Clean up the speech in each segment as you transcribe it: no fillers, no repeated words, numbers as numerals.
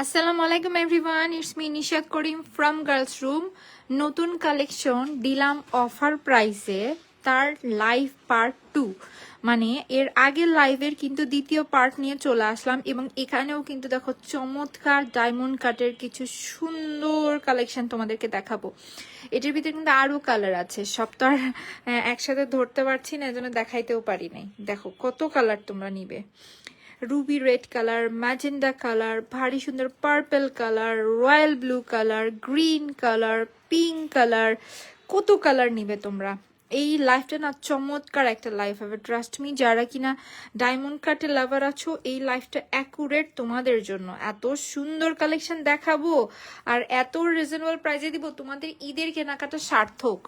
আসসালামু আলাইকুম everyone, it's me Nishat Karim from girls room. নতুন কালেকশন দিলাম অফার প্রাইসে, তার লাইভ পার্ট 2, মানে এর আগের লাইভের কিন্তু দ্বিতীয় পার্ট নিয়ে চলে আসলাম। এবং এখানেও কিন্তু দেখো চমৎকার ডায়মন্ড কাটের কিছু সুন্দর কালেকশন তোমাদেরকে দেখাবো। এটার ভিতরে কিন্তু আরো কালার আছে, সব তো আর একসাথে ধরতে পারছি না, এজন্য দেখাইতেও পারি নাই। দেখো কত কালার তোমরা নিবে, Ruby red colour, magenta colour, ভারী সুন্দর purple colour, royal blue colour, green colour, pink colour, কত কালার নিবে তোমরা। এই লাইফটা না চমৎকার একটা লাইফ হবে, ট্রাস্ট মি। যারা কিনা ডায়মন্ড কাটের লাভার আছো, এই লাইফটা অ্যাকুরেট তোমাদের জন্য। এত সুন্দর কালেকশন দেখাবো আর এত রিজনেবল প্রাইসে দিব, তোমাদের ঈদের কেনাকাটা সার্থক।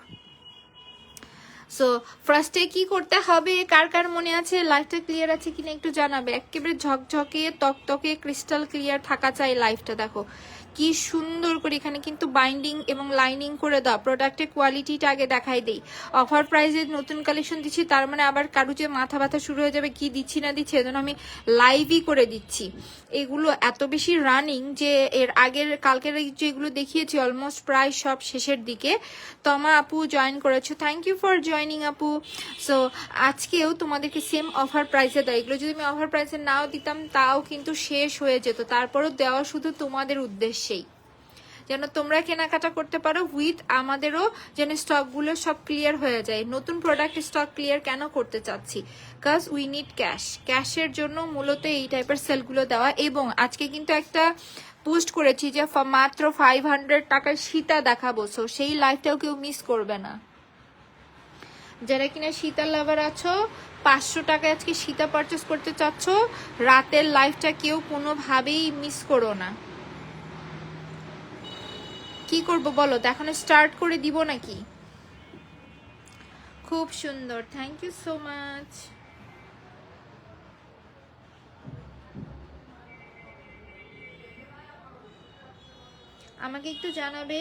সো ফার্স্টে কি করতে হবে, কার কার মনে আছে, লাইফটা ক্লিয়ার আছে কিনা একটু জানাবে। একেবারে ঝকঝকে তকতকে ক্রিস্টাল ক্লিয়ার থাকা চাই লাইফটা। দেখো কি সুন্দর করে এখানে কিন্তু বাইন্ডিং এবং লাইনিং করে দাও। প্রোডাক্টের কোয়ালিটিটা আগে দেখাই দেই। অফার প্রাইসে নতুন কালেকশন দিচ্ছি, তার মানে আবার কারো যে মাথা ব্যথা শুরু হয়ে যাবে কি দিচ্ছি না দিচ্ছি, এজন্য আমি লাইভই করে দিচ্ছি। এগুলো এত বেশি রানিং যে এর আগের কালকের যেগুলো দেখিয়েছি অলমোস্ট প্রায় সব শেষের দিকে। তমা আপু জয়েন করেছো, থ্যাংক ইউ ফর জয়নিং আপু। সো আজকেও তোমাদেরকে সেম অফার প্রাইসে দেয়। এগুলো যদি আমি অফার প্রাইসে নাও দিতাম তাও কিন্তু শেষ হয়ে যেত, তারপরও দেওয়া শুধু তোমাদের উদ্দেশ্যেই, যেন তোমরা কেনাকাটা করতে পারো উইথ আমাদেরও, যেন স্টকগুলো সব ক্লিয়ার হয়ে যায়। নতুন প্রোডাক্ট স্টক ক্লিয়ার কেন করতে চাচ্ছি, কাজ উই নিড ক্যাশ। ক্যাশের জন্য মূলত এই টাইপের সেলগুলো দেওয়া। এবং আজকে কিন্তু একটা পোস্ট করেছি যে মাত্র 500 টাকায় সীতা দেখাবো, সো সেই লাইফটাও কেউ মিস করবে না। যারা কিনা সীতা লাভার আছো, 500 টাকায় আজকে সীতা পারচেস করতে চাচ্ছ, রাতের লাইফটা কেউ কোনোভাবেই মিস করো না। কি করব বলো, দেখানো স্টার্ট করে দিব নাকি? খুব সুন্দর, থ্যাংক ইউ সো মাচ। আমাকে একটু জানাবে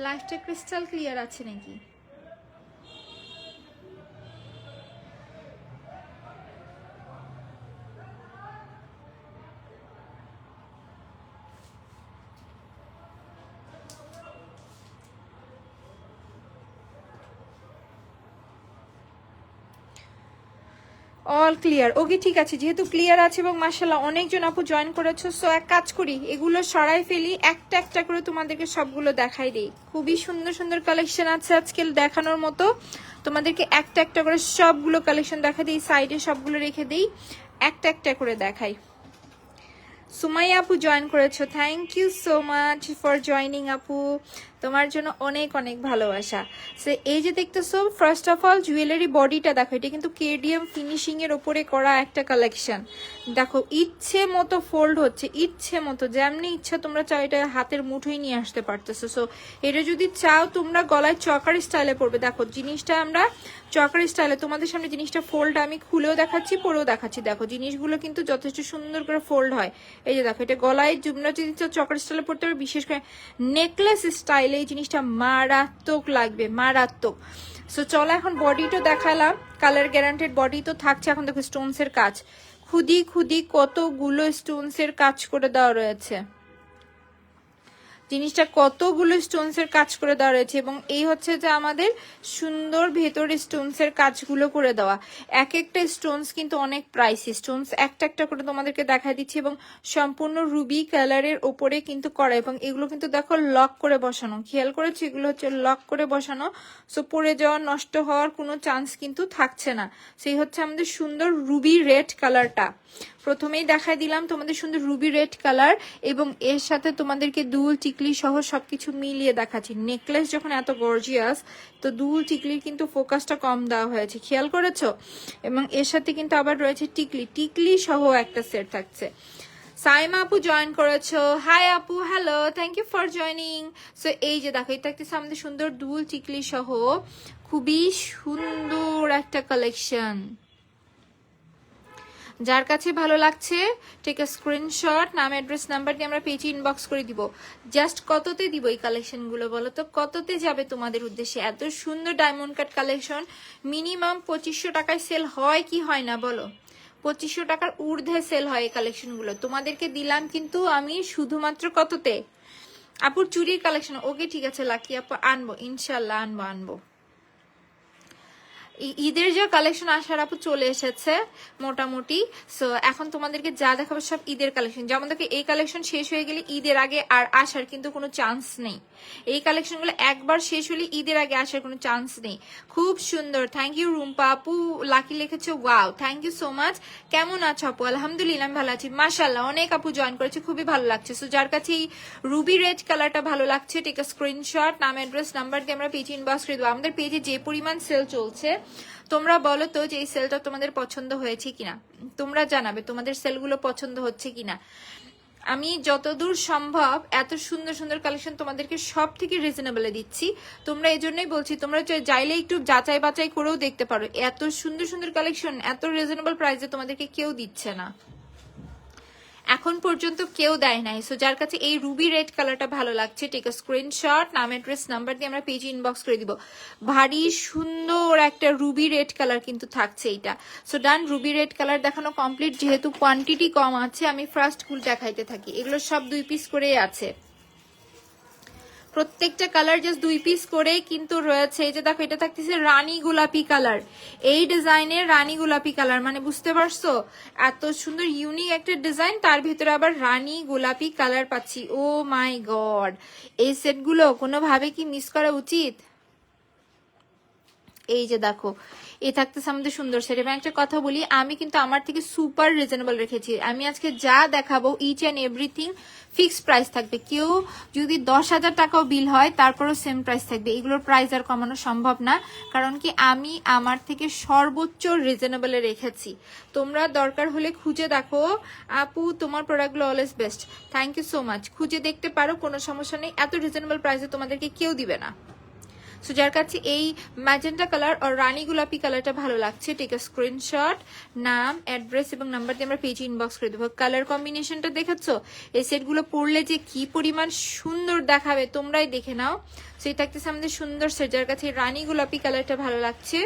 লাইফটা ক্রিস্টাল ক্লিয়ার আছে নাকি। অল ক্লিয়ার, ওকে ঠিক আছে। যেহেতু ক্লিয়ার আছে এবং মাশাআল্লাহ অনেকজন আপু জয়েন করেছো, সো এক কাজ করি, এগুলো সরাই ফেলি, একটা একটা করে তোমাদেরকে সবগুলো দেখাই দিই। খুবই সুন্দর সুন্দর কালেকশন আছে আজকে দেখানোর মতো, তোমাদেরকে একটা একটা করে সবগুলো কালেকশন দেখা দিই, সাইডে সবগুলো রেখে দিই, একটা একটা করে দেখাই। সুমাইয়া আপু জয়েন করেছো, thank you so much for joining আপু, তোমার জন্য অনেক অনেক ভালোবাসা। সো এই যে দেখতেছো, ফার্স্ট অফ অল জুয়েলারি বডিটা দেখো, এটা কিন্তু কেডিএম ফিনিশিং এর উপরে করা একটা কালেকশন। দেখো ইচ্ছে মতো ফোল্ড হচ্ছে, ইচ্ছে মতো যেমনি ইচ্ছা তোমরা চাও এটা হাতের মুঠোই নিয়ে আসতে পারতেছো। সো এটা যদি চাও তোমরা গলায় চকার স্টাইলে পরবে। দেখো জিনিসটা আমরা চকার স্টাইলে তোমাদের সামনে জিনিসটা ফোল্ড আমি খুলেও দেখাচ্ছি, পরেও দেখাচ্ছি। দেখো জিনিসগুলো কিন্তু যথেষ্ট সুন্দর করে ফোল্ড হয়। এই যে দেখো এটা গলায় তোমরা যদি চকার স্টাইলে পড়তে পারবে, বিশেষ করে নেকলেস স্টাইলে এই জিনিসটা মারাত্মক লাগবে, মারাত্মক। সো চলো এখন বডিটা দেখালাম, কালার গ্যারান্টেড বডি তো থাকছে। এখন দেখো স্টোনস এর কাজ, খুদি খুদি কতগুলো স্টোনস এর কাজ করে দেওয়া রয়েছে। জিনিসটা কতগুলো স্টোনসের কাজ করে দেওয়া রয়েছে, এবং এই হচ্ছে যে আমাদের সুন্দর ভেতরে স্টোনসের কাজগুলো করে দেওয়া। এক একটা স্টোনস কিন্তু অনেক প্রাইসি, স্টোনস একটা একটা করে তোমাদেরকে দেখা দিচ্ছি, এবং সম্পূর্ণ রুবি কালারের ওপরে কিন্তু করা, এবং এগুলো কিন্তু দেখো লক করে বসানো, খেয়াল করেছি এগুলো হচ্ছে লক করে বসানো, সো পড়ে যাওয়া নষ্ট হওয়ার কোনো চান্স কিন্তু থাকছে না। সেই হচ্ছে আমাদের সুন্দর রুবি রেড কালারটা, প্রথমেই দেখাই দিলাম তোমাদের সুন্দর রুবি রেড কালার, এবং এর সাথে তোমাদেরকে দুল টিকলি সহ সবকিছু মিলিয়ে দেখাচ্ছি। নেকলেস যখন এত গর্জিয়াস, তো দুল টিকলির কিন্তু ফোকাসটা কম দেওয়া হয়েছে, খেয়াল করেছো? এবং এর সাথে কিন্তু আবার রয়েছে টিকলি, টিকলি সহ একটা সেট থাকছে। সাইমা আপু জয়েন করেছো, হাই আপু, hello, thank you for joining. So এই যে দেখো, এটা থাকতেছে আমাদের সুন্দর দুল টিকলি সহ খুবই সুন্দর একটা কালেকশন। যার কাছে ভালো লাগছে টেক আ স্ক্রিনশট, নাম অ্যাড্রেস নাম্বার দিয়ে আমরা পেজে ইনবক্স করে দিব। জাস্ট কততে দিব এই কালেকশনগুলো বলো তো, কততে যাবে তোমাদের উদ্দেশ্যে? এত সুন্দর ডায়মন্ড কাট কালেকশন মিনিমাম 2500 টাকায় সেল হয় কি হয় না বলো? 2500 টাকার ঊর্ধ্বে সেল হয় এই কালেকশনগুলো, তোমাদেরকে দিলাম কিন্তু আমি শুধুমাত্র কততে? আপুর চুরির কালেকশন, ওকে ঠিক আছে লাকি আপু, আনবো ইনশাল্লাহ, আনবো। ঈদের যে কালেকশন আসার আপু চলে এসেছে মোটামুটি, সো এখন তোমাদেরকে যা দেখাবো সব ঈদের কালেকশন। যেমন দেখো এই কালেকশন শেষ হয়ে গেলে ঈদের আগে আর আসার কিন্তু কোনো চান্স নেই, এই কালেকশনগুলো একবার শেষ হলে ঈদের আগে আসার কোনো চান্স নেই। খুব সুন্দর, থ্যাংক ইউ রুম্পা আপু, লাকি লিখেছো, wow, thank you so much. কেমন আছো আপু? আলহামদুলিল্লাহ আমি ভালো আছি, মাশাআল্লাহ, অনেক আপু জয়েন করেছে, খুবই ভালো লাগছে। সো যার কাছে এই রুবি রেড কালারটা ভালো লাগছে টেক আ স্ক্রিনশট, নাম অ্যাড্রেস নাম্বার দিয়ে আমরা পেজে ইনবক্স করে দেবো। আমাদের পেজে যে পরিমাণ সেল চলছে, তোমরা বলো তো যে এই সেলটা তোমাদের পছন্দ হয়েছে কিনা, তোমরা জানাবে তোমাদের সেলগুলো পছন্দ হচ্ছে কিনা। আমি যতদূর সম্ভব এত সুন্দর সুন্দর কালেকশন তোমাদেরকে সব থেকে রিজনেবলে দিচ্ছি, তোমরা এই জন্যই বলছি তোমরা চাইলে একটু যাচাই বাছাই করেও দেখতে পারো, এত সুন্দর সুন্দর কালেকশন এত রিজনেবল প্রাইসে তোমাদেরকে কেউ দিচ্ছে না, এখন পর্যন্ত কেউ দেয় নাই। সো যার কাছে এই রুবি রেড কালারটা ভালো লাগছে টেক আ স্ক্রিনশট, নাম অ্যাড্রেস নাম্বার দিয়ে আমরা পেজে ইনবক্স করে দিব। ভারী সুন্দর একটা রুবি রেড কালার কিন্তু থাকছে এইটা। সো ডান, রুবি রেড কালার দেখানো কমপ্লিট। যেহেতু কোয়ান্টিটি কম আছে আমি ফার্স্ট ফুল দেখাইতে থাকি, এগুলো সব 2 পিস করেই আছে, প্রত্যেকটা কালার জাস্ট 2 পিস করেই কিন্তু রয়েছে। এই যে দেখো এটা থাকতেছে রানী গোলাপি কালার, এই ডিজাইনের রানী গোলাপি কালার, মানে বুঝতে পারছো এত সুন্দর ইউনিক একটা ডিজাইন, তার ভিতরে আবার রানী গোলাপি কালার পাচ্ছি। ও মাই গড, এই সেটগুলো কোনোভাবে কি মিস করা উচিত? এই যে দেখো এ থাকতেছে আমাদের সুন্দর সেট। এবং একটা কথা বলি, আমি কিন্তু আমার থেকে সুপার রিজনেবল রেখেছি, আমি আজকে যা দেখাবো each and everything fixed price থাকবে, কেউ যদি 10,000 টাকাও বিল হয় তারপরও সেম প্রাইস থাকবে, এগুলোর প্রাইস আর কমানো সম্ভব না, কারণ কি আমি আমার থেকে সর্বোচ্চ রিজনেবলে রেখেছি। তোমরা দরকার হলে খুঁজে দেখো, আপু তোমার প্রোডাক্টগুলো always best, thank you so much, খুঁজে দেখতে পারো, কোনো সমস্যা নেই, এত রিজনেবল প্রাইসে তোমাদেরকে কেউ দিবে না। সো যার কাছে এই ম্যাজেন্টা কালার আর রানী গোলাপি কালারটা ভালো লাগছে টেক আ স্ক্রিনশট, নাম অ্যাড্রেস এবং নাম্বার দিয়ে আমরা পেজে ইনবক্স করে দেবো। কালার কম্বিনেশনটা দেখেছো, এই সেটগুলো পরলে যে কি পরিমাণ সুন্দর দেখাবে তোমরাই দেখে নাও। সেই থাকতেছে আমাদের সুন্দর সেট, যার কাছে রানী গোলাপি কালারটা ভালো লাগছে,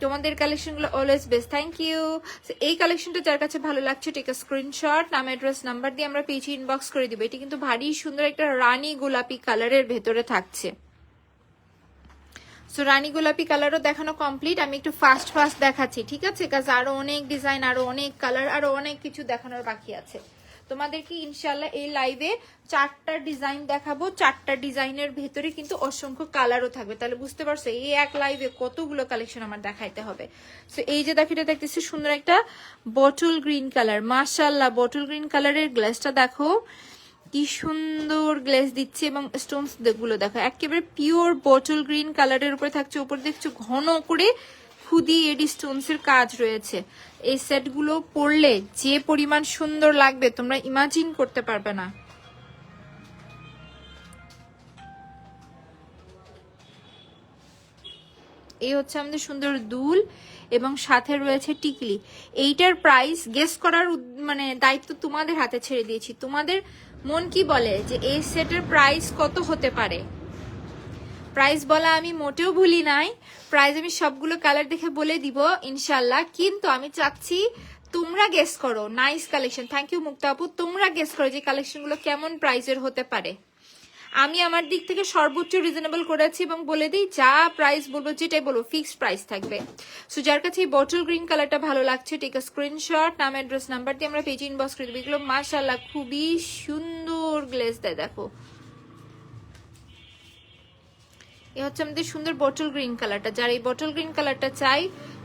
তোমাদের কালেকশনগুলো অলওয়েজ বেস্ট, থ্যাংক ইউ। এই কালেকশনটা যার কাছে ভালো লাগছে টেক আ স্ক্রিনশট, নাম অ্যাড্রেস নাম্বার দিয়ে আমরা পেজে ইনবক্স করে দিব। এটি কিন্তু ভারী সুন্দর একটা রানী গোলাপি কালারের ভেতরে থাকছে। সো রানী গোলাপি কালারও দেখানো কমপ্লিট, আমি একটু ফাস্ট দেখাচ্ছি, ঠিক আছে, কাজ আরো অনেক ডিজাইন, আরো অনেক কালার, আরো অনেক কিছু দেখানোর বাকি আছে তোমাদেরকে। ইনশাল্লাহ এই লাইভে 4টা ডিজাইন দেখাবো, 4টা ডিজাইনের ভেতরে কিন্তু অসংখ্য কালারও থাকবে, তাহলে বুঝতে পারছো এই এক লাইভে কতগুলো কালেকশন আমার দেখাইতে হবে। সো এই যে দেখো এটা দেখতেছি সুন্দর একটা বটল গ্রিন কালার, মাশাআল্লাহ, বটল গ্রিন কালারের গ্লাসটা দেখো কি সুন্দর গ্লেজ দিচ্ছে, এবং স্টোনস গুলো দেখো একেবারে পিওর বটল গ্রিন কালারের উপরে থাকছে, উপরে দেখছো ঘন করে খুদি এডি স্টোনস এর কাজ রয়েছে। এই সেটগুলো পরলে যে পরিমাণ সুন্দর লাগবে তোমরা ইমাজিন করতে পারবে না। এই হচ্ছে আমাদের সুন্দর দুল এবং সাথে রয়েছে টিকলি। এইটার প্রাইস গেস করার মানে দায়িত্ব তোমাদের হাতে ছেড়ে দিয়েছি, তোমাদের মন কি বলে যে এই সেটের প্রাইস কত হতে পারে। প্রাইস বলা আমি মোটেও ভুলি নাই, প্রাইস আমি সবগুলো কালার দেখে বলে দিব ইনশাল্লাহ, কিন্তু আমি চাচ্ছি তোমরা গেস করো। নাইস কালেকশন, থ্যাংক ইউ মুক্তা আপু, তোমরা গেস করো যে কালেকশনগুলো কেমন প্রাইসের হতে পারে। আমি আমার দিক থেকে সর্বোচ্চ রিজনেবল করেছি এবং বলে দিই যা প্রাইস বলবো যেটাই বলবো ফিক্সড প্রাইস থাকবে। সো যার কাছে এই বটল গ্রিন কালারটা ভালো লাগছে টেক আ স্ক্রিনশট, নাম অ্যাড্রেস নাম্বার দিয়ে আমরা পেজে ইনবক্স করে দেবো। এগুলো মাশাআল্লাহ খুবই সুন্দর গ্লেজ দেয়, দেখো এ হচ্ছে আমাদের সুন্দর বটল গ্রিন কালারটা। যার এই বটল গ্রিন কালারটা চাই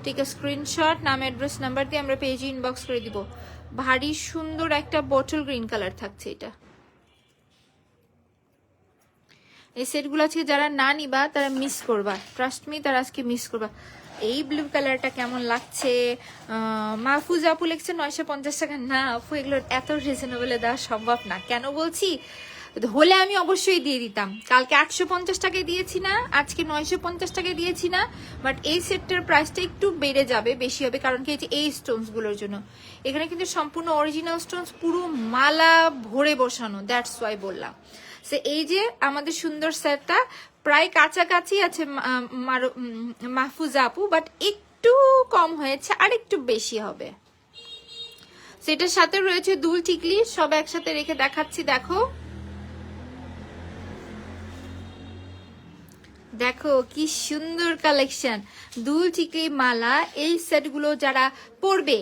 টেক আ স্ক্রিনশট, নাম অ্যাড্রেস নাম্বার দিয়ে আমরা পেজে ইনবক্স করে দিব। ভারী সুন্দর একটা বটল গ্রিন কালার থাকছে এটা। এই সেটগুলো আজকে যারা না নিবা তারা মিস করবা, ট্রাস্ট মি তারা আজকে মিস করবা। এই ব্লু কালারটা কেমন লাগছে? মাহফুজ আপু লিখছে 950 টাকা। না আপু, এগুলো এত রিজনেবলে দেওয়া সম্ভব না। কেন বলছি? হলে আমি অবশ্যই দিয়ে দিতাম। কালকে 850 টাকায় দিয়েছি না, আজকে 950 টাকায় দিয়েছি না, বাট এই সেটটার প্রাইসটা একটু বেড়ে যাবে, বেশি হবে। কারণ কি এই স্টোনস গুলোর জন্য। এখানে কিন্তু সম্পূর্ণ অরিজিনাল স্টোনস, পুরো মালা ভরে বসানো, দ্যাটস ওয়াই বললাম। এই যে আমাদের সুন্দর সেটটা প্রায় কাছাকাছি আছে মাহফুজা আপু, বাট একটু কম হয়েছে, আর একটু বেশি হবে। সেটার সাথে রয়েছে দুল টিকলি, সব একসাথে রেখে দেখাচ্ছি। দেখো দেখো কি সুন্দর কালেকশন, দুল টিকলি মালা। এই সেটগুলো যারা পরবে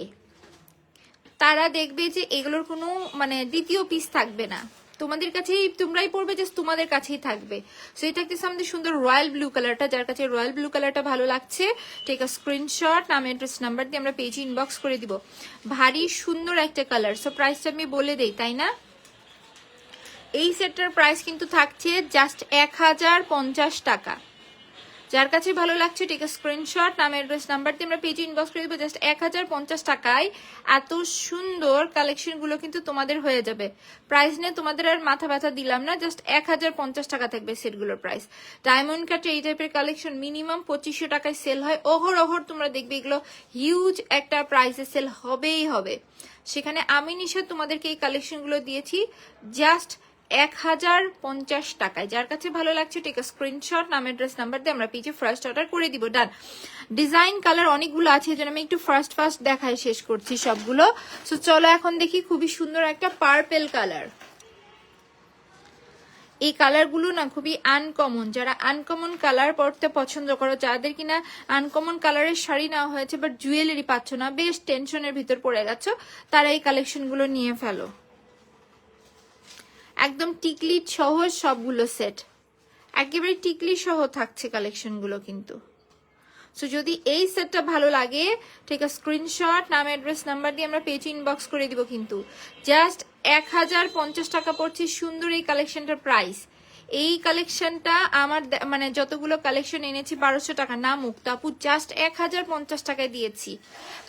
তারা দেখবে যে এগুলোর কোনো মানে দ্বিতীয় পিস থাকবে না, তোমাদের কাছেই, তোমরাই পড়বে, জাস্ট তোমাদের কাছেই থাকবে। সো এটা থাকতেছে আমাদের সুন্দর রয়্যাল ব্লু কালারটা। যার কাছে রয়্যাল ব্লু কালারটা ভালো লাগছে টেক আ স্ক্রিনশট, নাম অ্যাড্রেস নাম্বার দিয়ে আমরা পেজে ইনবক্স করে দিব। ভারী সুন্দর একটা কালার। সো প্রাইসটা আমি বলে দেই, তাই না? এই সেটটার প্রাইস কিন্তু থাকছে জাস্ট 1050 টাকা। যার কাছে ভালো লাগছে টেক আ স্ক্রিনশট, নাম অ্যাড্রেস নাম্বার দিয়ে আমরা পেজে ইনবক্স করে দেবো। জাস্ট 1050 টাকায় এত সুন্দর কালেকশন গুলো কিন্তু তোমাদের হয়ে যাবে। প্রাইস নিয়ে তোমাদের আর মাথা ব্যথা দিলাম না, জাস্ট 1050 টাকা থাকবে সেটগুলোর প্রাইস। ডায়মন্ড কাটে এই টাইপের কালেকশন মিনিমাম 2500 টাকায় সেল হয় অহর। তোমরা দেখবে এগুলো হিউজ একটা প্রাইসে সেল হবেই হবে। সেখানে আমি নিশা তোমাদেরকে এই কালেকশন গুলো দিয়েছি জাস্ট 1050 টাকায়। যার কাছে ভালো লাগছে টেক আ স্ক্রিনশট, নাম অ্যাড্রেস নাম্বার দিয়ে আমরা পেজে ফার্স্ট অর্ডার করে দিব। ডান। ডিজাইন কালার অনেকগুলো আছে, যেন আমি একটু ফার্স্ট দেখাই শেষ করছি সবগুলো। সো চলো এখন দেখি খুবই সুন্দর একটা পার্পেল কালার। এই কালারগুলো না খুবই আনকমন। যারা আনকমন কালার পরতে পছন্দ করো, যাদের কিনা আনকমন কালারের শাড়ি নেওয়া হয়েছে বাট জুয়েলারি পাচ্ছ না, বেশ টেনশনের ভিতর পড়ে গেছো, তারা এই কালেকশনগুলো নিয়ে ফেলো। একদম টিকলি সহ সবগুলো সেট, একেবারে টিকলি সহ থাকছে কালেকশনগুলো কিন্তু। সো যদি এই সেটটা ভালো লাগে ঠিক আছে স্ক্রিনশট, নাম অ্যাড্রেস নাম্বার দিয়ে আমরা পেজে ইনবক্স করে দিব। কিন্তু জাস্ট 1050 টাকা পড়ছে সুন্দর এই কালেকশনটার প্রাইস। এই কালেকশনটা আমার মানে যতগুলো কালেকশন এনেছি 1200 টাকা না মুক্ত আপু, জাস্ট 1050 টাকায় দিয়েছি।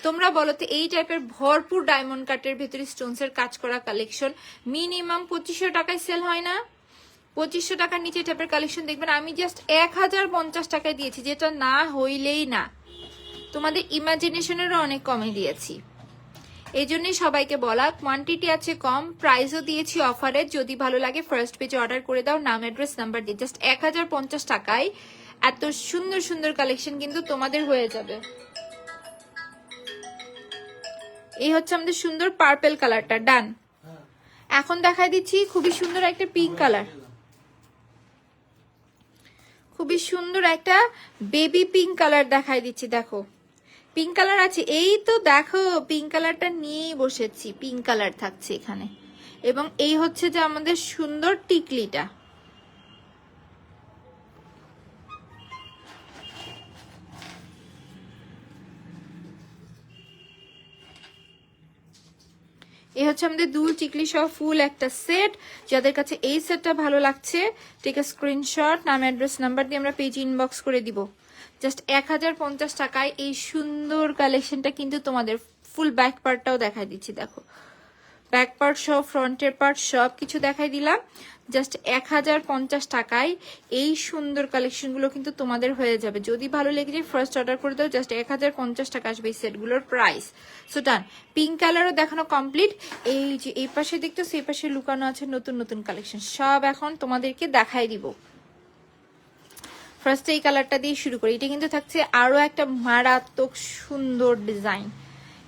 তোমরা বলো তো এই টাইপের ভরপুর ডায়মন্ড কাটের ভেতরে স্টোনসের কাজ করা কালেকশন মিনিমাম 2500 টাকায় সেল হয় না? 2500 টাকার নিচে টাইপের কালেকশন দেখবেন আমি জাস্ট 1050 টাকায় দিয়েছি, যেটা না হইলেই না। তোমাদের ইমাজিনেশনেরও অনেক কমে দিয়েছি। এই জন্যই সবাইকে বলা কোয়ান্টিটি আছে কম, প্রাইসও দিয়েছি অফারে। যদি ভালো লাগে ফার্স্ট পেজে অর্ডার করে দাও, নাম অ্যাড্রেস নাম্বার দিয়ে। জাস্ট 1050 টাকায় এত সুন্দর সুন্দর কালেকশন কিন্তু তোমাদের হয়ে যাবে। এই হচ্ছে আমাদের সুন্দর পার্পেল কালারটা। ডান। এখন দেখাই দিচ্ছি খুবই সুন্দর একটা পিঙ্ক কালার, খুবই সুন্দর একটা বেবি পিঙ্ক কালার দেখাই দিচ্ছি। দেখো পিঙ্ক কালার আছে, এই তো দেখো পিঙ্ক কালারটা নিয়েই বসেছি। পিঙ্ক কালার থাকছে এখানে, এবং এই হচ্ছে যে আমাদের সুন্দর টিকলিটা। এই হচ্ছে আমাদের দুল টিকলি সহ ফুল একটা সেট। যাদের কাছে এই সেটটা ভালো লাগছে ঠিক আছে স্ক্রিনশট, নাম অ্যাড্রেস নাম্বার দিয়ে আমরা পেজ ইনবক্স করে দিব। জাস্ট 1050 টাকায় এই সুন্দর কালেকশনটা কিন্তু তোমাদের। ফুল ব্যাক পার্টটাও দেখাই দিচ্ছি, দেখো ব্যাক পার্ট সহ ফ্রন্টের পার্ট সব কিছু দেখাই দিলাম। জাস্ট 1050 টাকায় এই সুন্দর কালেকশনগুলো কিন্তু তোমাদের হয়ে যাবে। যদি ভালো লেগে যায় ফার্স্ট অর্ডার করে দাও, জাস্ট 1050 টাকা আসবে এই সেটগুলোর প্রাইস। সো ডান। পিঙ্ক কালারও দেখানো কমপ্লিট। এই যে এই পাশে দেখতো, সেই পাশে লুকানো আছে নতুন নতুন কালেকশন, সব এখন তোমাদেরকে দেখাই দিব। ফার্স্টে এই কালারটা দিয়ে শুরু করি। এটা কিন্তু থাকছে আরো একটা মারাত্মক সুন্দর ডিজাইন,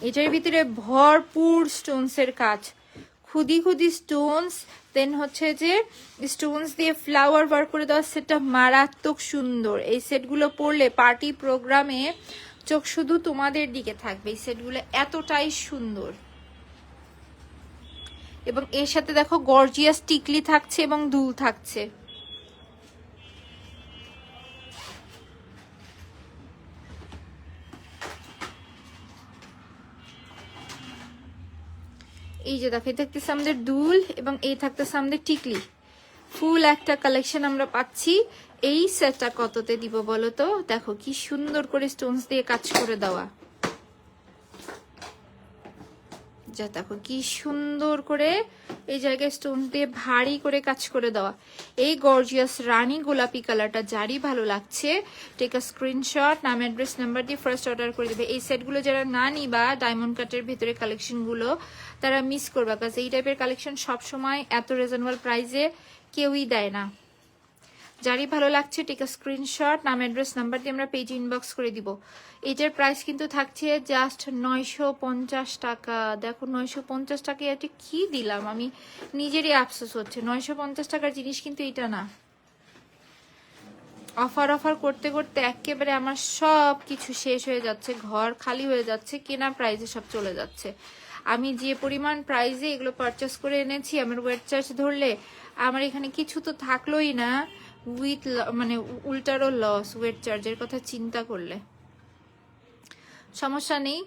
এটার ভিতরে ভরপুর স্টোনসের কাজ, খুদি খুদি স্টোনস, দেন হচ্ছে যে স্টোনস দিয়ে ফ্লাওয়ার ওয়ার্ক করে দেওয়া সেটটা মারাত্মক সুন্দর। এই সেটগুলো পরলে পার্টি প্রোগ্রামে চোখ শুধু তোমাদের দিকে থাকবে। এই সেটগুলো এতটাই সুন্দর, এবং এর সাথে দেখো গর্জিয়াস টিকলি থাকছে এবং দুল থাকছে। এই যে দেখো, এই থাকতেছে আমাদের দুল এবং এই থাকতেছে আমাদের টিকলি। ফুল একটা কালেকশন আমরা পাচ্ছি। এই সেটটা কততে দিব বলো তো? দেখো কি সুন্দর করে স্টোনস দিয়ে কাজ করে দেওয়া, যা দেখো কি সুন্দর করে এই জায়গায় স্টোন দিয়ে ভারী করে কাজ করে দেওয়া। এই গর্জিয়াস রানী গোলাপি কালারটা যারই ভালো লাগছে, টেক আ স্ক্রিনশট, নাম অ্যাড্রেস নাম্বার দিয়ে ফার্স্ট অর্ডার করে দেবে। এই সেটগুলো যারা না নিবা ডায়মন্ড কাটের ভেতরে কালেকশনগুলো, তারা মিস করবা, কাজ এই টাইপের কালেকশন সবসময় এত রিজনেবল প্রাইসে কেউই দেয় না। যারই ভালো লাগছে টেক আ স্ক্রিনশট, নাম অ্যাড্রেস নাম্বার দিয়ে আমরা পেজ ইনবক্স করে দিব। এটার প্রাইস কিন্তু থাকছে জাস্ট 950 টাকা। দেখো 950 টাকায় এটা কি দিলাম, আমি নিজেরই আফসোস হচ্ছে। 950 টাকার জিনিস কিন্তু এটা না। অফার অফার করতে করতে একেবারে আমার সব কিছু শেষ হয়ে যাচ্ছে, ঘর খালি হয়ে যাচ্ছে, কেনা প্রাইসে সব চলে যাচ্ছে। আমি যে পরিমাণ প্রাইসে এগুলো পারচেস করে এনেছি, আমার ওয়েট চার্জ ধরলে আমার এখানে কিছু তো থাকলোই না, উইথ মানে উল্টারও লস ওয়েট চার্জের কথা চিন্তা করলে। সমস্যা নেই,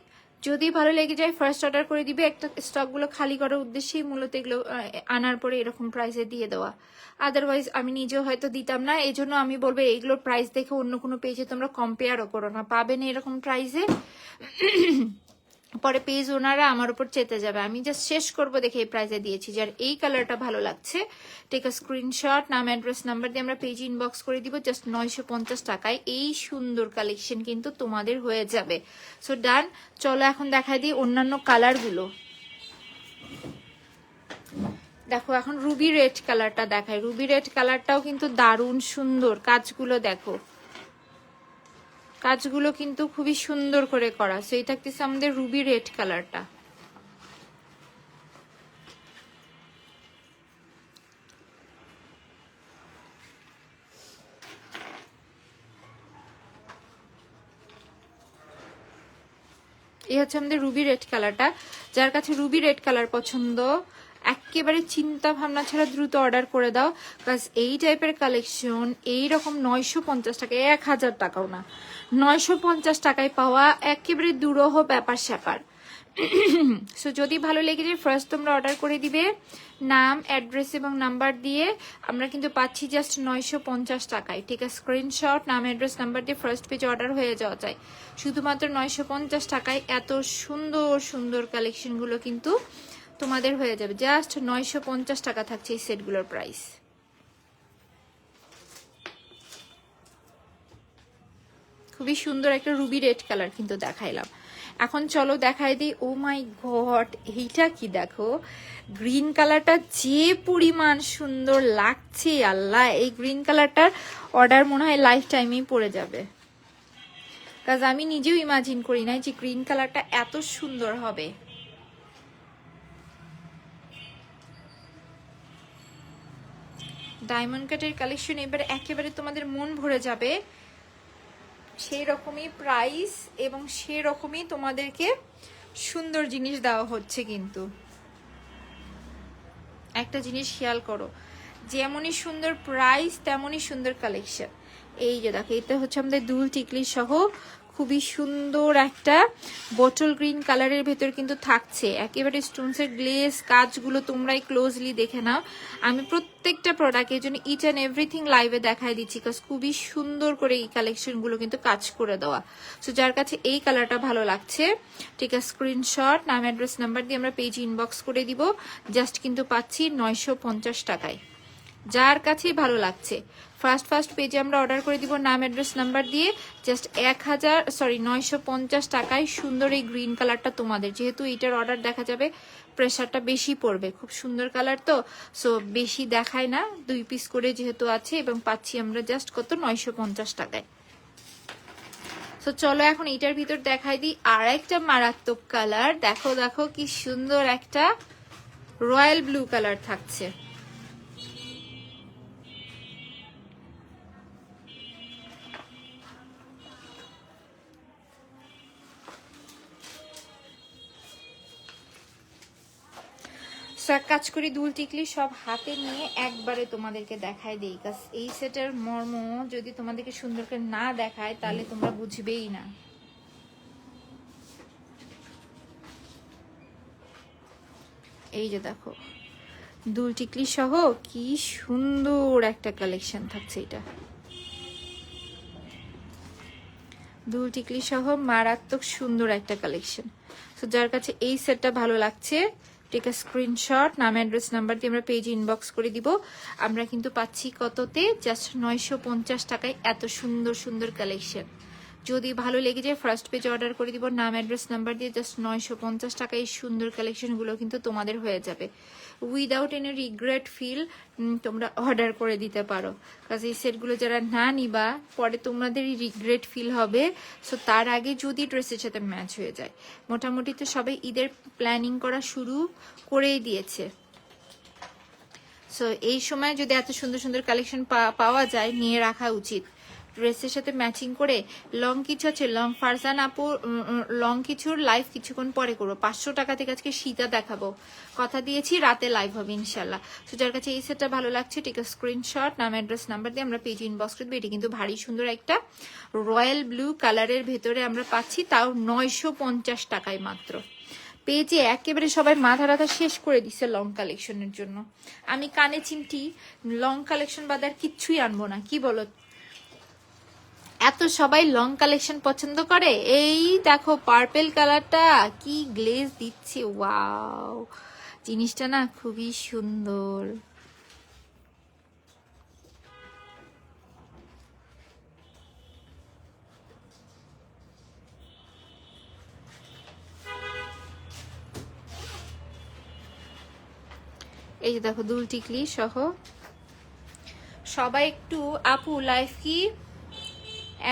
যদি ভালো লেগে যায় ফার্স্ট অর্ডার করে দিবে। একটা স্টকগুলো খালি করার উদ্দেশ্যেই মূলত এগুলো আনার পরে এরকম প্রাইসে দিয়ে দেওয়া। আদারওয়াইজ আমি নিজেও হয়তো দিতাম না। এই জন্য আমি বলবো এইগুলোর প্রাইস দেখে অন্য কোনো পেজে তোমরা কম্পেয়ারও করো না, পাবে না এরকম প্রাইসে। পরে পেজ ওনারা আমার উপর চেতে যাবে। আমি জাস্ট শেষ করবো দেখে এই প্রাইসে দিয়েছি। যার এই কালারটা ভালো লাগছে টেক আ স্ক্রিনশট, নাম অ্যাড্রেস নাম্বার দিয়ে আমরা পেজ ইনবক্স করে দিব। জাস্ট 950 টাকায় এই সুন্দর কালেকশন কিন্তু তোমাদের হয়ে যাবে। সো ডান, চলো এখন দেখাই দিই অন্যান্য কালারগুলো। দেখো এখন রুবি রেড কালারটা দেখায়। রুবি রেড কালারটাও কিন্তু দারুণ সুন্দর। কাজগুলো দেখো, কাজগুলো কিন্তু খুবই সুন্দর করে করা। সো এই থাকতেছে আমাদের রুবি রেড কালারটা। এই হচ্ছে আমাদের রুবি রেড কালারটা। যার কাছে রুবি রেড কালার পছন্দ, একেবারে চিন্তা ভাবনা ছাড়া দ্রুত অর্ডার করে দাও। কাজ এই টাইপের কালেকশন এইরকম 950 টাকায়, 1000 টাকাও না, 950 টাকায় পাওয়া একেবারে দুরূহ ব্যাপার স্যাপার। সো যদি ভালো লেগে যায় ফার্স্ট তোমরা অর্ডার করে দিবে নাম অ্যাড্রেস এবং নাম্বার দিয়ে। আমরা কিন্তু পাচ্ছি জাস্ট 950 টাকায়। ঠিক আছে, স্ক্রিনশট, নাম অ্যাড্রেস নাম্বার দিয়ে ফার্স্ট পেজে অর্ডার হয়ে যাওয়া যায়। শুধুমাত্র 950 টাকায় এত সুন্দর সুন্দর কালেকশনগুলো কিন্তু তোমাদের হয়ে যাবে। জাস্ট 950 টাকা থাকছে এই সেটগুলোর প্রাইস। খুবই সুন্দর একটা রুবি রেড কালার কিন্তু দেখাইলাম। এখন চলো দেখাই দিই। ও মাই গড, এইটা কি দেখো, গ্রিন কালারটা যে পরিমাণ সুন্দর লাগছে, আল্লাহ, এই গ্রিন কালারটার অর্ডার মনে হয় লাইফ টাইমেই পড়ে যাবে। কাজ আমি নিজেও ইমাজিন করি নাই যে গ্রিন কালারটা এত সুন্দর হবে। ডায়মন্ড কাটের কালেকশন এবার একেবারে তোমাদের মন ভরে যাবে। সেই রকমই প্রাইস এবং সেই রকমই তোমাদেরকে সুন্দর জিনিস দেওয়া হচ্ছে। কিন্তু একটা জিনিস খেয়াল করো, যেমনই সুন্দর প্রাইস তেমনই সুন্দর কালেকশন। এই যে দেখো, এটা হচ্ছে আমাদের দুল টিকলি সহ খুবই সুন্দর একটা বটল গ্রিন কালারের ভেতর কিন্তু থাকছে একেবারে স্টোনসের গ্লেজ কাজগুলো। তোমরাই ক্লোজলি দেখে নাও। আমি প্রত্যেকটা প্রোডাক্টের জন্য ইচ অ্যান্ড এভরিথিং লাইভে দেখাই দিচ্ছি, কাজ খুবই সুন্দর করে এই কালেকশনগুলো কিন্তু কাজ করে দেওয়া। সো যার কাছে এই কালারটা ভালো লাগছে, ঠিক আছে, স্ক্রিনশট, নাম অ্যাড্রেস নাম্বার দিয়ে আমরা পেজ ইনবক্স করে দিব। জাস্ট কিন্তু পাচ্ছি 950 টাকায়। যার কাছেই ভালো লাগছে ফার্স্ট পেজে আমরা অর্ডার করে দিব নাম অ্যাড্রেস নাম্বার দিয়ে। জাস্ট 950 টাকায় সুন্দর এই গ্রিন কালারটা তোমাদের। যেহেতু এটার অর্ডার দেখা যাবে প্রেশারটা বেশি পড়বে, খুব সুন্দর কালার তো, সো বেশি দেখায় না, 2 পিস করে যেহেতু আছে এবং পাচ্ছি আমরা জাস্ট কত 950 টাকায়। সো চলো এখন এটার ভিতর দেখাই দিই আর একটা মারাত্মক কালার। দেখো দেখো কি সুন্দর একটা রয়্যাল ব্লু কালার থাকছে। এক কাজ করি, দুল টিকলি সব হাতে নিয়ে একবারে তোমাদেরকে দেখায় দেই, কাজ এই সেটের মর্ম যদি তোমাদেরকে সুন্দর করে না দেখায় তাহলে তোমরা বুঝবেই না। এই যে দেখো দুল টিকলি সহ কি সুন্দর একটা কালেকশন থাকছে। এটা দুল টিকলি সহ মারাত্মক সুন্দর একটা কালেকশন। তো যার কাছে এই সেটটা ভালো লাগছে টেক আ স্ক্রিনশট, নাম অ্যাড্রেস নাম্বার দিয়ে আমরা পেজে ইনবক্স করে দিব। আমরা কিন্তু পাচ্ছি কততে? জাস্ট 950 টাকায় এত সুন্দর সুন্দর কালেকশন। যদি ভালো লেগে যায় ফার্স্ট পেজ অর্ডার করে দিব, নাম অ্যাড্রেস নাম্বার দিয়ে জাস্ট 950 টাকায় এই সুন্দর কালেকশনগুলো কিন্তু তোমাদের হয়ে যাবে উইদাউট এনি রিগ্রেট ফিল। তোমরা অর্ডার করে দিতে পারো, কারণ এই সেটগুলো যারা না নিবা পরে তোমাদেরই রিগ্রেট ফিল হবে। সো তার আগে যদি ড্রেসের সাথে ম্যাচ হয়ে যায়। মোটামুটি তো সবাই ঈদের প্ল্যানিং করা শুরু করেই দিয়েছে। সো এই সময় যদি এত সুন্দর সুন্দর কালেকশন পাওয়া যায় নিয়ে রাখা উচিত। ড্রেসের সাথে ম্যাচিং করে। লং কিছু আছে, লং ফারজান আপু লং কিছুর লাইভ কিছুক্ষণ পরে করবো। 500 টাকা থেকে আজকে সীতা দেখাবো, কথা দিয়েছি রাতে লাইভ হবে ইনশাল্লাহ। তো যার কাছে এই সেটটা ভালো লাগছে টেক আ স্ক্রিনশট, নাম অ্যাড্রেস নাম্বার দিয়ে আমরা পেজ ইনবক্স করে দেবো। এটি কিন্তু ভারী সুন্দর একটা রয়্যাল ব্লু কালারের ভেতরে আমরা পাচ্ছি, তাও 950 টাকায় মাত্র। পেজে একেবারে সবাই মাথা ব্যথা শেষ করে দিচ্ছে লং কালেকশনের জন্য। আমি কানে চিমটি লং কালেকশন বাদ আর কিচ্ছুই আনবো না, কি বলো? এত সবাই লং কালেকশন পছন্দ করে। এই দেখো পার্পেল কালারটা কি গ্লেজ দিচ্ছে, ওয়াও জিনিসটা না খুবই সুন্দর। এই যে দেখো দুল টিকলি সহ সবাই একটু আপু লাইভ কি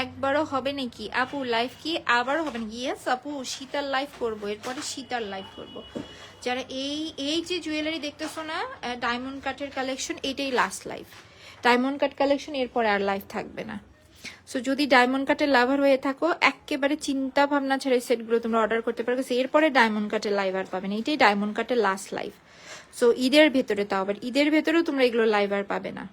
একবারও হবে নাকি? আপু লাইভ কি আবারও হবে নাকি? ইয়েস আপু, শীতার লাইভ করবো, এরপরে শীতার লাইভ করব। যারা এই যে জুয়েলারি দেখতেছো না ডায়মন্ড কাটের কালেকশন, এটাই last live. Diamond cut collection এরপরে আর লাইভ থাকবে না। সো যদি ডায়মন্ড কাটের লাভার হয়ে থাকো একেবারে চিন্তা ভাবনা ছাড়া এই সেটগুলো তোমরা অর্ডার করতে পারো, এরপরে ডায়মন্ড কাটের লাইভ আর পাবে না। এটাই ডায়মন্ড কাটের লাস্ট লাইভ। সো ঈদের ভেতরে, তাও আবার ঈদের ভেতরেও তোমরা এগুলো লাইভ আর পাবে না।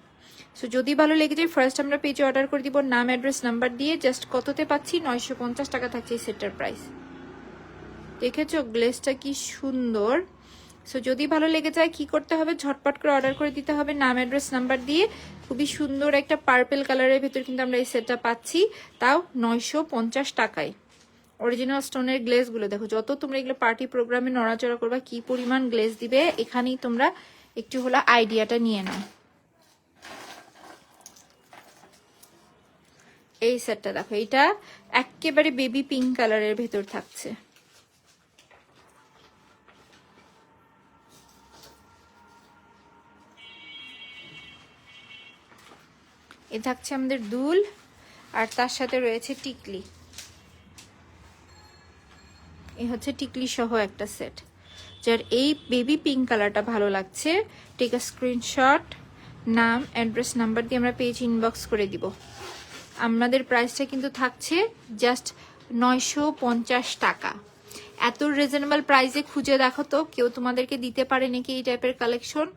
সো যদি ভালো লেগে যায় ফার্স্ট আমরা পেজে অর্ডার করে দিব, নাম অ্যাড্রেস নাম্বার দিয়ে। জাস্ট কততে পাচ্ছি? 950 টাকা থাকছে এই সেটটার প্রাইস। দেখেছো গ্লেসটা কি সুন্দর। সো যদি ভালো লেগে যায় কি করতে হবে? ঝটপট করে অর্ডার করে দিতে হবে নাম অ্যাড্রেস নাম্বার দিয়ে। খুবই সুন্দর একটা পার্পেল কালারের ভিতর কিন্তু আমরা এই সেটটা পাচ্ছি, তাও 950 টাকায়। অরিজিনাল স্টোনের গ্লেজ গুলো দেখো, যত তোমরা এগুলো পার্টি প্রোগ্রামে নড়াচড়া করবা কি পরিমাণ গ্লেজ দিবে, এখানেই তোমরা একটু হলো আইডিয়াটা নিয়ে নাও। এই সেটটা দেখো, এটা একেবারে বেবি পিঙ্ক কালারের ভেতর থাকছে। এ থাকছে আমাদের দুল, আর তার সাথে রয়েছে টিকলি। এই হচ্ছে টিকলি সহ একটা সেট। যার এই বেবি পিঙ্ক কালারটা ভালো লাগছে টেক আ স্ক্রিনশট, নাম অ্যাড্রেস নাম্বার দিয়ে আমরা পেজ ইনবক্স করে দিব। আমাদের প্রাইসটা কিন্তু থাকছে জাস্ট 950 টাকা। এত রিজনেবল প্রাইসে খুঁজে দেখো তো কেউ তোমাদেরকে দিতে পারে নাকি এই টাইপের কালেকশন।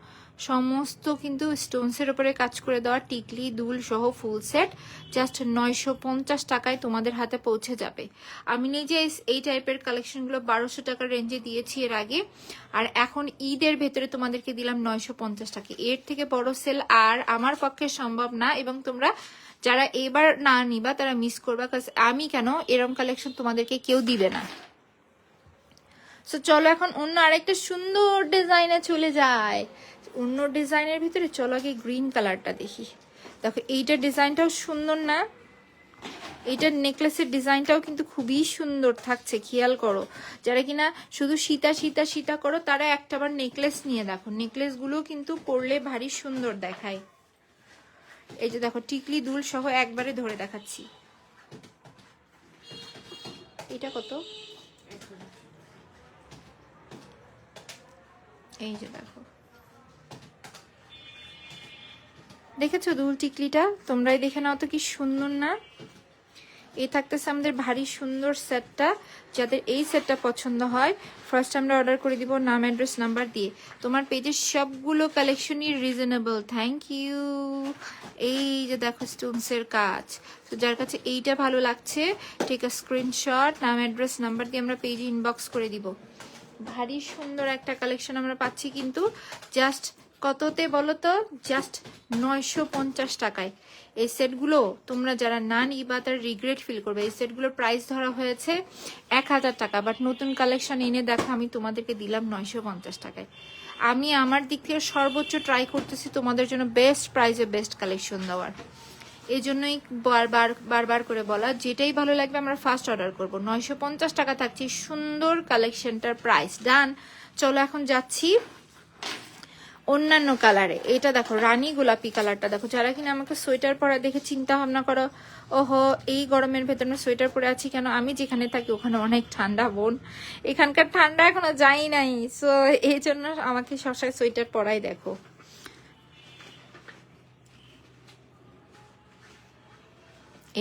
সমস্ত কিন্তু স্টোনসের উপরে কাজ করে দেওয়া টিকলি দুল সহ ফুল সেট জাস্ট 950 টাকায় তোমাদের হাতে পৌঁছে যাবে। আমি নিজে এই টাইপের কালেকশনগুলো 1200 টাকার রেঞ্জে দিয়েছি এর আগে, আর এখন ঈদের ভেতরে তোমাদেরকে দিলাম 950 টাকা। এর থেকে বড় সেল আর আমার পক্ষে সম্ভব না, এবং তোমরা যারা এবার না নিবা তারা মিস করবা, কারণ আমি কেন এরকম কালেকশন তোমাদেরকে কেউ দিবে না। সো চলো এখন অন্য আরেকটা সুন্দর ডিজাইনে চলে যায়। অন্য ডিজাইনের ভিতরে চলো আগে গ্রিন কালারটা দেখি। দেখো এইটার ডিজাইনটাও সুন্দর না? এইটার নেকলেসের ডিজাইনটাও কিন্তু খুবই সুন্দর থাকছে, খেয়াল করো। যারা কিনা শুধু সীতা সীতা সীতা করো তারা একটাবার নেকলেস নিয়ে দেখো, নেকলেসগুলো কিন্তু পরলে ভারী সুন্দর দেখায়। এই যে দেখো টিকলি দুল সহ একবারে ধরে দেখাচ্ছি। এটা কত? এই যে দেখো, দেখেছো দুল টিকলিটা? তোমরাই দেখে নাও তো কি সুন্দর না? এই থাকতেছে আমাদের ভারী সুন্দর সেটটা। যাদের এই সেটটা পছন্দ হয় ফার্স্ট আমরা অর্ডার করে দিব নাম, অ্যাড্রেস, নাম্বার দিয়ে। তোমার পেজের সবগুলো কালেকশনই রিজনেবল। Thank you. এই যে দেখো স্টোনসের কাজ। তো যার কাছে এইটা ভালো লাগছে টেক আ স্ক্রিনশট, নাম, অ্যাড্রেস, নাম্বার দিয়ে আমরা পেজে ইনবক্স করে দিব। ভারী সুন্দর একটা কালেকশন আমরা পাচ্ছি কিন্তু জাস্ট কততে বলো তো? জাস্ট 950 টাকায়। এই সেটগুলো তোমরা যারা না নিবা তার রিগ্রেট ফিল করবে। এই সেটগুলোর প্রাইস ধরা হয়েছে 1000 টাকা, বাট নতুন কালেকশন এনে দেখো আমি তোমাদেরকে দিলাম 950 টাকায়। আমি আমার দিক থেকে সর্বোচ্চ ট্রাই করতেছি তোমাদের জন্য বেস্ট প্রাইসে বেস্ট কালেকশন দেওয়ার। এই জন্যই বারবার করে বলা, যেটাই ভালো লাগবে আমরা ফার্স্ট অর্ডার করব। 950 টাকা থাকছে সুন্দর কালেকশনটার প্রাইস। ডান। চলো এখন যাচ্ছি অন্যান্য কালারে। এটা দেখো রানী গোলাপি কালারটা দেখো। যারা কিনা আমাকে সোয়েটার পরা দেখে চিন্তা ভাবনা করো, ওহো এই গরমের ভেতরে সোয়েটার পরে আছি কেন, আমি যেখানে থাকি ওখানে অনেক ঠান্ডা বোন, এখানকার ঠান্ডা এখনো যাই নাই, সো এই জন্য আমাকে সবসময় সোয়েটার পরাই দেখো।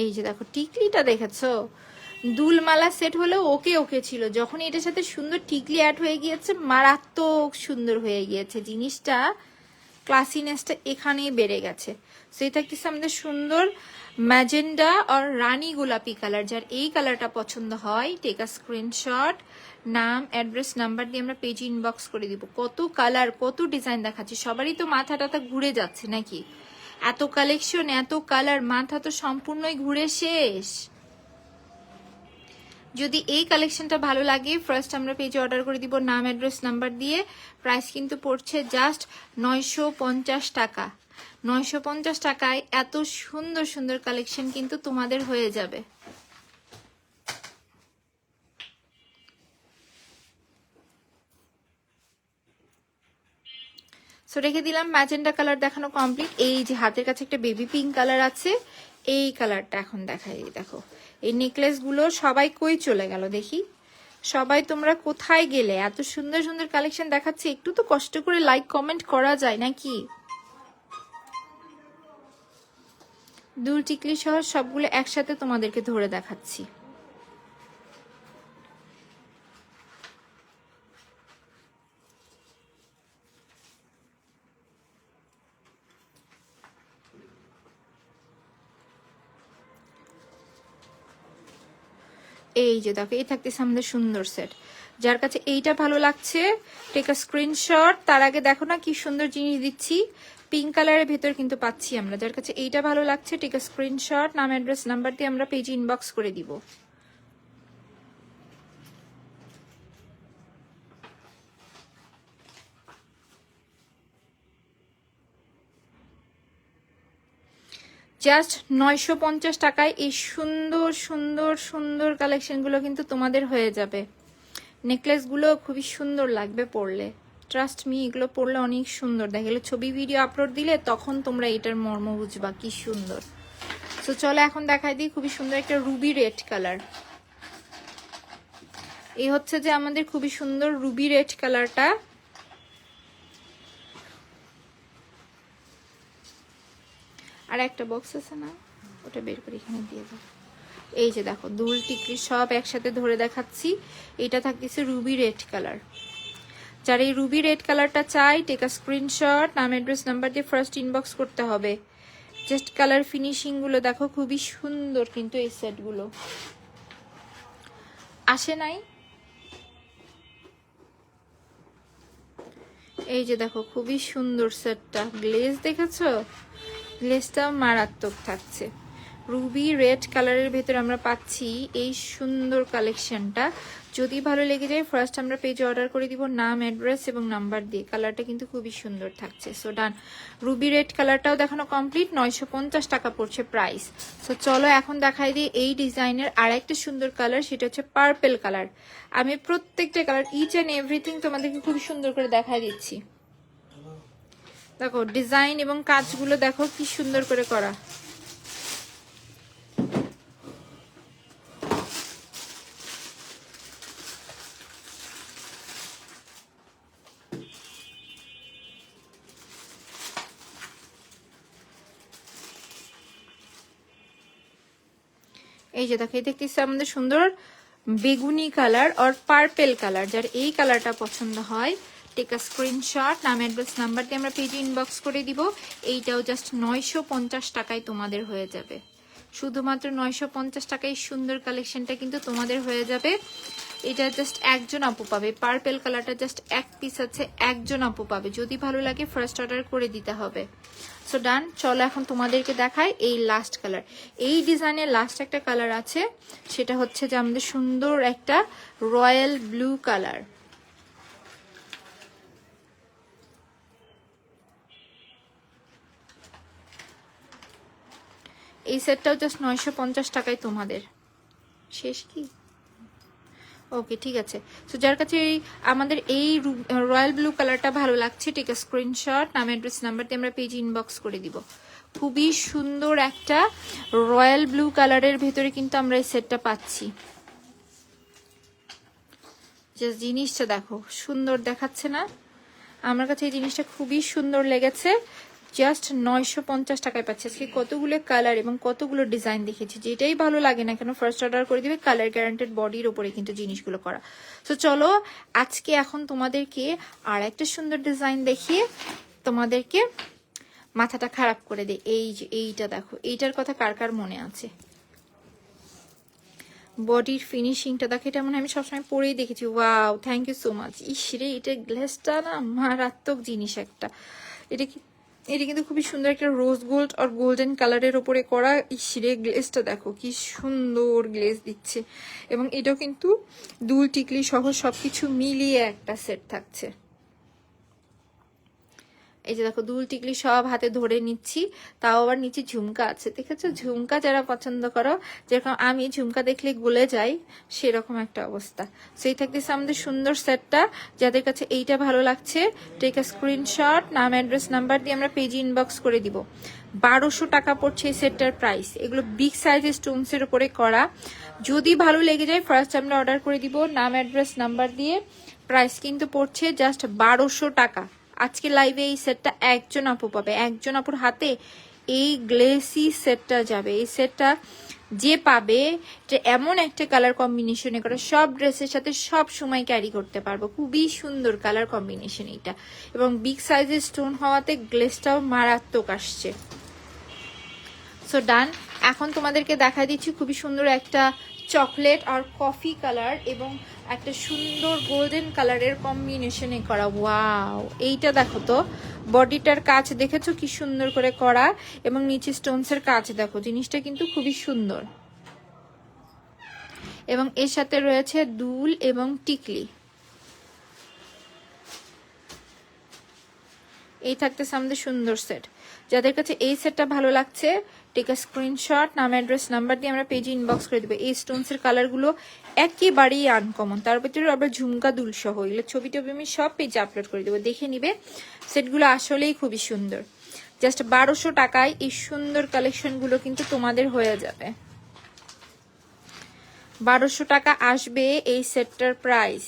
এই যে দেখো টিকলিটা দেখেছো? দুলমালা সেট হলেও ওকে ওকে ছিল, যখন এটার সাথে সুন্দর টিকলি অ্যাড হয়ে গিয়েছে মারাত্মক সুন্দর হয়ে গিয়েছে জিনিসটা। ক্লাসিনেসটা এখানেই বেড়ে গেছে। সো এটা থাকতেছে আমাদের সুন্দর ম্যাজেন্ডা আর রানী গোলাপি কালার। যার এই কালারটা পছন্দ হয় টেক আ স্ক্রিনশট, নাম, অ্যাড্রেস, নাম্বার দিয়ে আমরা পেজ ইনবক্স করে দিব। কত কালার, কত ডিজাইন দেখাচ্ছি, সবারই তো মাথা টাথা ঘুরে যাচ্ছে নাকি? এত কালেকশন, এত কালার, মাথা তো সম্পূর্ণই ঘুরে শেষ। যদি এই কালেকশনটা ভালো লাগে ফার্স্ট আমরা পেজে অর্ডার করে দিব নাম, অ্যাড্রেস, নাম্বার দিয়ে। প্রাইস কিন্তু পড়ছে জাস্ট 950 টাকা। 950 টাকায় এত সুন্দর সুন্দর কালেকশন কিন্তু তোমাদের হয়ে যাবে। সো রেখে দিলাম। ম্যাজেন্ডা কালার দেখানো কমপ্লিট। এই যে হাতের কাছে একটা বেবি পিঙ্ক কালার আছে, এই কালারটা এখন দেখাই। দেখো এই নেকলেস গুলো সবাই কই চলে গেল দেখি, সবাই তোমরা কোথায় গেলে? এত সুন্দর সুন্দর কালেকশন দেখাচ্ছে, একটু তো কষ্ট করে লাইক কমেন্ট করা যায় নাকি? দুল টিকলি সহ সবগুলো একসাথে তোমাদেরকে ধরে দেখাচ্ছি। এই যে দেখো এই থাকতেছে আমাদের সুন্দর সেট। যার কাছে এইটা ভালো লাগছে টেক আ স্ক্রিনশট। তার আগে দেখো না কি সুন্দর জিনিস দিচ্ছি, পিঙ্ক কালারের ভেতর কিন্তু পাচ্ছি আমরা। যার কাছে এইটা ভালো লাগছে টেক আ স্ক্রিনশট, নাম, অ্যাড্রেস, নাম্বার দিয়ে আমরা পেজে ইনবক্স করে দিব। জাস্ট 950 টাকায় এই সুন্দর সুন্দর সুন্দর কালেকশনগুলো কিন্তু তোমাদের হয়ে যাবে। নেকলেসগুলো খুবই সুন্দর লাগবে পরলে, ট্রাস্ট মি, এগুলো পরলে অনেক সুন্দর দেখে। ছবি ভিডিও আপলোড দিলে তখন তোমরা এটার মর্ম বুঝবা কি সুন্দর। তো চলো এখন দেখাই দিই খুবই সুন্দর একটা রুবি রেড কালার। এই হচ্ছে যে আমাদের খুবই সুন্দর রুবি রেড কালারটা। আর একটা বক্স আছে না, ওটা বের করে এখানে দিয়ে দাও। এই যে দেখো দুল টিকলি সব একসাথে ধরে দেখাচ্ছি। এটা থাকতেছে রুবি রেড কালার। যার এই রুবি রেড কালারটা চাই টেক আ স্ক্রিনশট, নাম, অ্যাড্রেস, নাম্বার দিয়ে ফার্স্ট ইনবক্স করতে হবে। জাস্ট কালার ফিনিশিং গুলো দেখো খুবই সুন্দর, কিন্তু এই সেটগুলো আসে নাই। এই যে দেখো খুবই সুন্দর সেটটা, গ্লেজ দেখেছো? গ্লেজটা মারাত্মক থাকছে। রুবি রেড কালারের ভেতর আমরা পাচ্ছি এই সুন্দর কালেকশনটা। যদি ভালো লেগে যায় ফার্স্ট আমরা পেজে অর্ডার করে দিব নাম, অ্যাড্রেস এবং নাম্বার দিয়ে। কালারটা কিন্তু খুবই সুন্দর থাকছে। সো ডান। রুবি রেড কালারটাও দেখানো কমপ্লিট। 950 টাকা পড়ছে প্রাইস। সো চলো এখন দেখাই দিই এই ডিজাইনের আর একটা সুন্দর কালার, সেটা হচ্ছে পার্পেল কালার। আমি প্রত্যেকটা কালার ইচ অ্যান্ড এভরিথিং তোমাদেরকে খুব সুন্দর করে দেখাই দিচ্ছি। দেখো ডিজাইন এবং কাজগুলো দেখো কি সুন্দর করে করা। এই যে দেখো, এই দেখতেছি আমাদের সুন্দর বেগুনি কালার আর পার্পেল কালার। যার এই কালারটা পছন্দ হয় টেক আ স্ক্রিনশট, নাম অ্যাড্রেস নাম্বার দিয়ে আমরা পেজে ইনবক্স করে দিব। এইটাও জাস্ট 950 টাকায় তোমাদের হয়ে যাবে, শুধুমাত্র 950 টাকায় সুন্দর কালেকশনটা কিন্তু তোমাদের হয়ে যাবে। এটা জাস্ট একজন আপু পাবে, পার্পেল কালারটা জাস্ট এক পিস আছে, একজন আপু পাবে। যদি ভালো লাগে ফার্স্ট অর্ডার করে দিতে হবে। সো ডান, চলো এখন তোমাদেরকে দেখাই এই লাস্ট কালার। এই ডিজাইনের লাস্ট একটা কালার আছে, সেটা হচ্ছে যে আমাদের সুন্দর একটা রয়্যাল ব্লু কালার। এই সেটটাও জাস্ট 950 টাকায় তোমাদের। শেষ কি? ওকে, ঠিক আছে। সো যার কাছে আমাদের এই রয়্যাল ব্লু কালারটা ভালো লাগছে, টেক আ স্ক্রিনশট, নাম অ্যাড্রেস নাম্বার দিয়ে আমরা পেজে ইনবক্স করে দিব। খুবই সুন্দর একটা রয়্যাল ব্লু কালারের ভেতরে কিন্তু আমরা এই সেটটা পাচ্ছি। জাস্ট জিনিসটা দেখো, সুন্দর দেখাচ্ছে না? আমার কাছে এই জিনিসটা খুবই সুন্দর লেগেছে। জাস্ট 950 টাকায় পাচ্ছে। আজকে কতগুলো কালার এবং কতগুলো ডিজাইন দেখেছি, যেটাই ভালো লাগে না কেন ফার্স্ট অর্ডার করে দিবে। কালার গ্যারান্টেড বডির উপরে কিন্তু জিনিসগুলো করা। তো চলো আজকে এখন তোমাদেরকে আর একটা সুন্দর ডিজাইন দেখিয়ে তোমাদেরকে মাথাটা খারাপ করে দেয়। এই যে এইটা দেখো, এইটার কথা কার কার মনে আছে? বডির ফিনিশিংটা দেখো, এটা মনে হয় আমি সবসময় পরেই দেখেছি। Wow, thank you so much. ইসরে, এটা গ্লেসটা না মারাত্মক জিনিস একটা। এটা কিন্তু খুবই সুন্দর একটা রোজ গোল্ড আর গোল্ডেন কালারের ওপরে করা। ইসরে, গ্লেসটা দেখো কি সুন্দর গ্লেস দিচ্ছে। এবং এটাও কিন্তু দুল টিকলি সহ সবকিছু মিলিয়ে একটা সেট থাকছে। এই যে দেখো, দুল টিকলি সব হাতে ধরে নিচ্ছি, তাও আবার নিচে ঝুমকা আছে। দেখেছো, ঝুমকা যারা পছন্দ করো, যেরকম আমি ঝুমকা দেখলে গলে যাই, সেরকম একটা অবস্থা। সেই থাকতেছে আমাদের সুন্দর সেটটা। যাদের কাছে এইটা ভালো লাগছে, টেক আ স্ক্রিনশট, নাম অ্যাড্রেস নাম্বার দিয়ে আমরা পেজে ইনবক্স করে দিব। 1200 টাকা পড়ছে এই সেটটার প্রাইস। এগুলো বিগ সাইজের স্টোনসের উপরে করা। যদি ভালো লেগে যায় ফার্স্ট আমরা অর্ডার করে দিব, নাম অ্যাড্রেস নাম্বার দিয়ে। প্রাইস কিন্তু পড়ছে জাস্ট 1200 টাকা। আজকে লাইভে এই সেটটা একজন আপু পাবে, একজন আপুর হাতে এই গ্লেসি সেটটা যাবে। এই সেটটা যে পাবে, যে এমন একটা কালার কম্বিনেশনে করে সব ড্রেসের সাথে সব সময় ক্যারি করতে পারবো। খুবই সুন্দর কালার কম্বিনেশন এইটা, এবং বিগ সাইজের স্টোন হওয়াতে গ্লেসটাও মারাত্মক আসছে। সো ডান, এখন তোমাদেরকে দেখা দিচ্ছি খুবই সুন্দর একটা চকলেট আর কফি কালার এবং একটা সুন্দর গোল্ডেন কালারের কম্বিনেশনে করা। ওয়াও, এইটা দেখো তো, বডিটার কাজ দেখেছো কি সুন্দর করে করা, এবং নিচে স্টোনসের কাজ দেখো। জিনিসটা কিন্তু খুবই সুন্দর, এবং এর সাথে রয়েছে দুল এবং টিকলি। এই থাকতেছে আমাদের সুন্দর সেট। যাদের কাছে এই সেটটা ভালো লাগছে, টেক আ স্ক্রিনশট, নাম অ্যাড্রেস নাম্বার দিয়ে আমরা পেজে ইনবক্স করে দেবো। এই স্টোনসের কালারগুলো একেবারেই আনকমন, তার ভিতরে আবার ঝুমকা দুল সহ। এগুলো ছবি টবি আমি সব পেজে আপলোড করে দেবো, দেখে নিবে। সেটগুলো আসলেই খুবই সুন্দর। জাস্ট 1200 টাকায় এই সুন্দর কালেকশনগুলো কিন্তু তোমাদের হয়ে যাবে। 1200 টাকা আসবে এই সেটটার প্রাইস।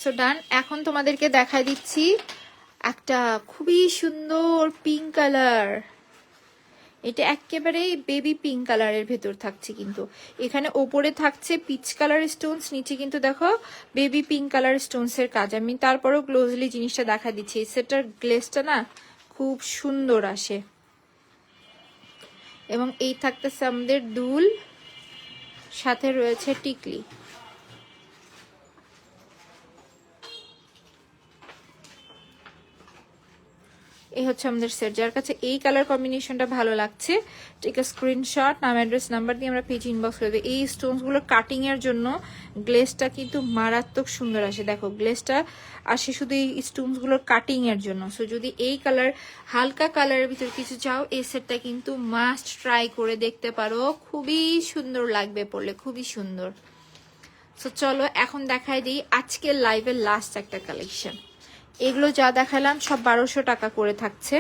সো ডান, এখন তোমাদেরকে দেখাই দিচ্ছি একটা খুবই সুন্দর পিঙ্ক কালার। এটা একেবারে বেবি পিঙ্ক কালারের ভেতর থাকছে, কিন্তু এখানে ওপরে থাকছে পিচ কালার স্টোনস, নিচে কিন্তু দেখো বেবি পিঙ্ক কালার স্টোনসের কাজ। আমি তারপরেও ক্লোজলি জিনিসটা দেখা দিচ্ছি। এই সেটটার গ্লেসটা না খুব সুন্দর আসে, এবং এই থাকতেছে আমাদের দুল, সাথে রয়েছে টিকলি। এই হচ্ছে আমাদের সেট। যার কাছে এই কালার কম্বিনেশনটা ভালো লাগছে, টেক আ স্ক্রিনশট, নাম অ্যাড্রেস নাম্বার দিয়ে আমরা পেজ ইনবক্স করে দেবো। এই স্টোনসগুলো কাটিং এর জন্য গ্লেসটা কিন্তু মারাত্মক সুন্দর আসে। দেখো, গ্লেসটা আসে শুধু এই স্টোনসগুলোর কাটিং এর জন্য। সো যদি এই কালার, হালকা কালারের ভিতর কিছু চাও, এই সেটটা কিন্তু মাস্ট ট্রাই করে দেখতে পারো। খুবই সুন্দর লাগবে পরলে, খুবই সুন্দর। সো চলো এখন দেখাই দিই আজকের লাইভের লাস্ট একটা কালেকশন। এগুলো যা দেখালাম সব 1200 টাকা করে থাকছে।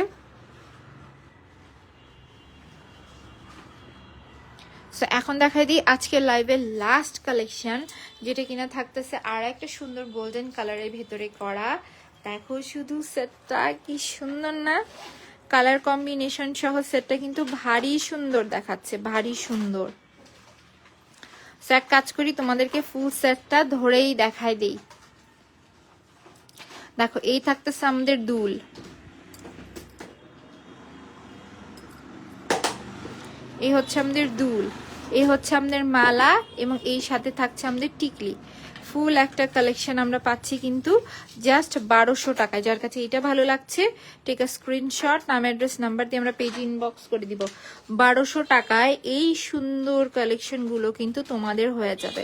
সো এখন দেখাই দিই আজকের লাইভের লাস্ট কালেকশন, যেটা কিনা থাকতেছে আর একটা সুন্দর গোল্ডেন কালারের ভেতরে করা। দেখো শুধু সেটটা কি সুন্দর না, কালার কম্বিনেশন সহ সেটটা কিন্তু ভারী সুন্দর দেখাচ্ছে, ভারী সুন্দর। সো এক কাজ করি, তোমাদেরকে ফুল সেটটা ধরেই দেখাই দেই। দেখো এই থাকতেছে আমাদের দুল, এই হচ্ছে আমাদের দুল, এই হচ্ছে আমাদের মালা, এবং এই সাথে থাকছে আমাদের টিকলি। ফুল একটা কালেকশন আমরা পাচ্ছি কিন্তু জাস্ট 1200 টাকায়। যার কাছে এটা ভালো লাগছে টেক আ স্ক্রিনশট, নাম অ্যাড্রেস নাম্বার দিয়ে আমরা পেজে ইনবক্স করে দিব। 1200 টাকায় এই সুন্দর কালেকশনগুলো কিন্তু তোমাদের হয়ে যাবে।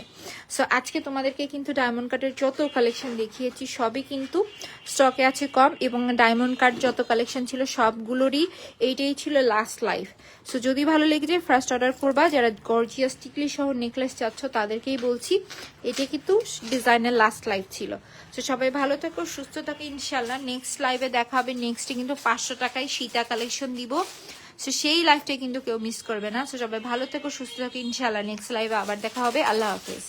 সো আজকে তোমাদেরকে কিন্তু ডায়মন্ড কাটের যত কালেকশন দেখিয়েছি সবই কিন্তু স্টকে আছে কম, এবং ডায়মন্ড কাট যত কালেকশন ছিল সবগুলোরই এইটাই ছিল লাস্ট লাইভ। সো যদি ভালো লেগে যায় ফার্স্ট অর্ডার করবা। যারা গর্জিয়াস টিকলি সহ নেকলেস চাচ্ছ তাদেরকেই বলছি, এটা কিন্তু ডিজাইনের লাস্ট লাইভ ছিল। তো সবাই ভালো থাকো, সুস্থ থাকো, ইনশাল্লাহ নেক্সট লাইভে দেখা হবে। নেক্সটে কিন্তু 500 টাকায় সীতা কালেকশন দিব। সো সেই লাইভটা কিন্তু কেউ মিস করবে না। সো সবাই ভালো থেকো, সুস্থ থাকো, ইনশাল্লাহ নেক্সট লাইভে আবার দেখা হবে। আল্লাহ হাফেজ।